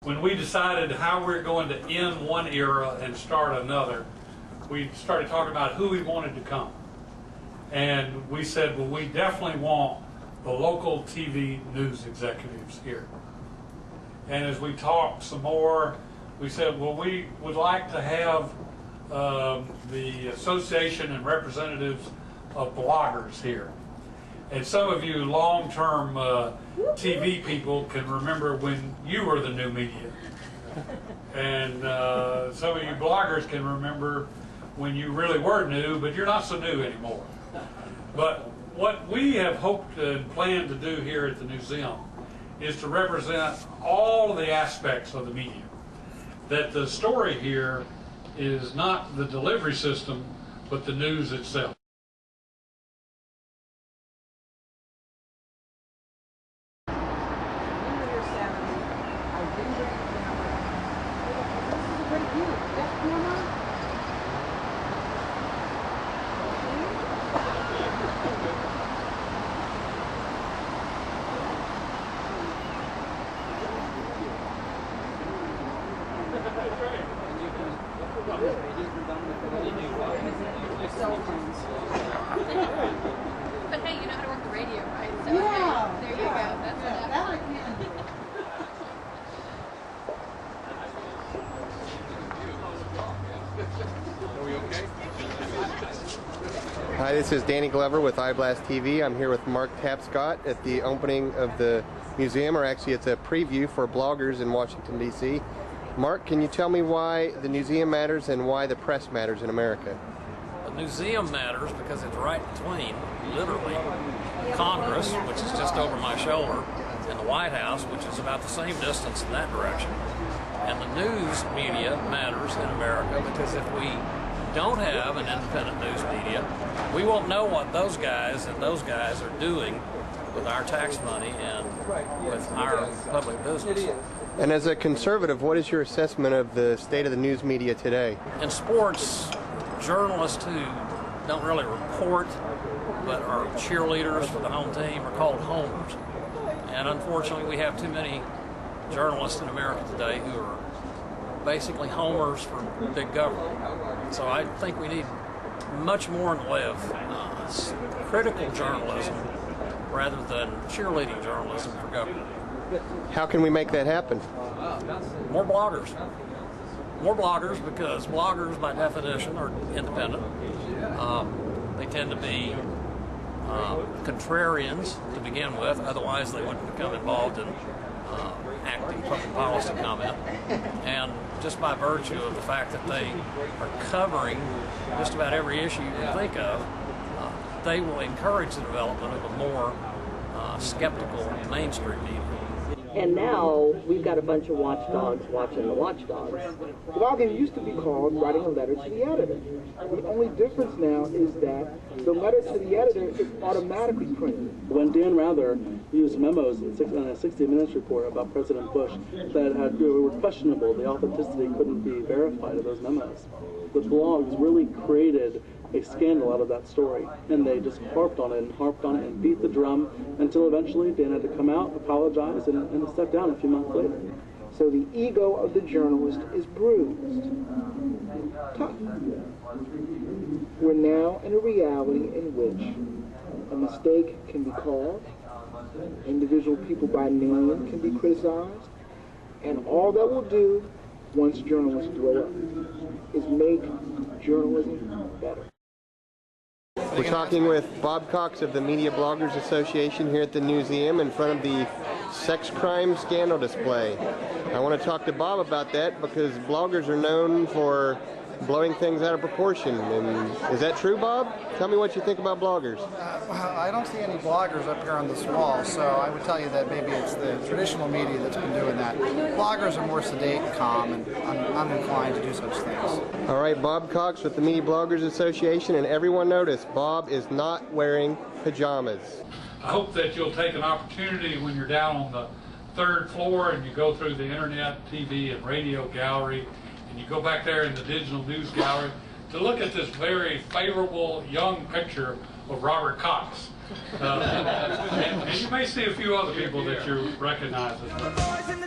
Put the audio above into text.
when we decided how we're going to end one era and start another, we started talking about who we wanted to come. And we said, well, we definitely want the local TV news executives here. And as we talked some more, we said, well, we would like to have the association and representatives of bloggers here. And some of you long-term TV people can remember when you were the new media. And some of you bloggers can remember when you really were new, but you're not so new anymore. But what we have hoped and planned to do here at the Newseum is to represent all of the aspects of the media. That the story here is not the delivery system, but the news itself. But hey, you know how to work the radio, right? So Yeah. hey, there you go. That's enough. That I can do. Hi, this is Danny Glover with iBlast TV. I'm here with Mark Tapscott at the opening of the museum, or actually it's a preview for bloggers in Washington, D.C. Mark, can you tell me why the museum matters and why the press matters in America? The museum matters because it's right between, literally, Congress, which is just over my shoulder, and the White House, which is about the same distance in that direction. And the news media matters in America because if we don't have an independent news media, we won't know what those guys and those guys are doing with our tax money and with our public business. And as a conservative, what is your assessment of the state of the news media today? In sports, journalists who don't really report but are cheerleaders for the home team are called homers. And unfortunately, we have too many journalists in America today who are basically homers for big government. So I think we need much more in the way of critical journalism rather than cheerleading journalism for government. How can we make that happen? More bloggers. More bloggers, because bloggers by definition are independent. They tend to be contrarians to begin with, otherwise they wouldn't become involved in acting public policy comment. And just by virtue of the fact that they are covering just about every issue you can think of, they will encourage the development of a more skeptical mainstream media. And now we've got a bunch of watchdogs watching the watchdogs. Blogging used to be called writing a letter to the editor. The only difference now is that the letter to the editor is automatically printed. When Dan Rather used memos in a 60 Minutes report about President Bush that were questionable, the authenticity couldn't be verified of those memos. The blogs really created a scandal out of that story, and they just harped on it and beat the drum until eventually Dan had to come out, apologize, and step down a few months later. So the ego of the journalist is bruised. Tough. We're now in a reality in which a mistake can be called, individual people by name can be criticized, and all that will do once journalists grow up is make journalism better. We're talking with Bob Cox of the Media Bloggers Association here at the Newseum in front of the sex crime scandal display. I want to talk to Bob about that because bloggers are known for blowing things out of proportion. And is that true, Bob? Tell me what you think about bloggers. Well, I don't see any bloggers up here on this wall, so I would tell you that maybe it's the traditional media that's been doing that. Bloggers are more sedate and calm and uninclined to do such things. All right, Bob Cox with the Media Bloggers Association, and everyone notice, Bob is not wearing pajamas. I hope that you'll take an opportunity when you're down on the third floor and you go through the internet, TV, and radio gallery, and you go back there in the digital news gallery to look at this very favorable young picture of Robert Cox. And you may see a few other people that you recognize as well.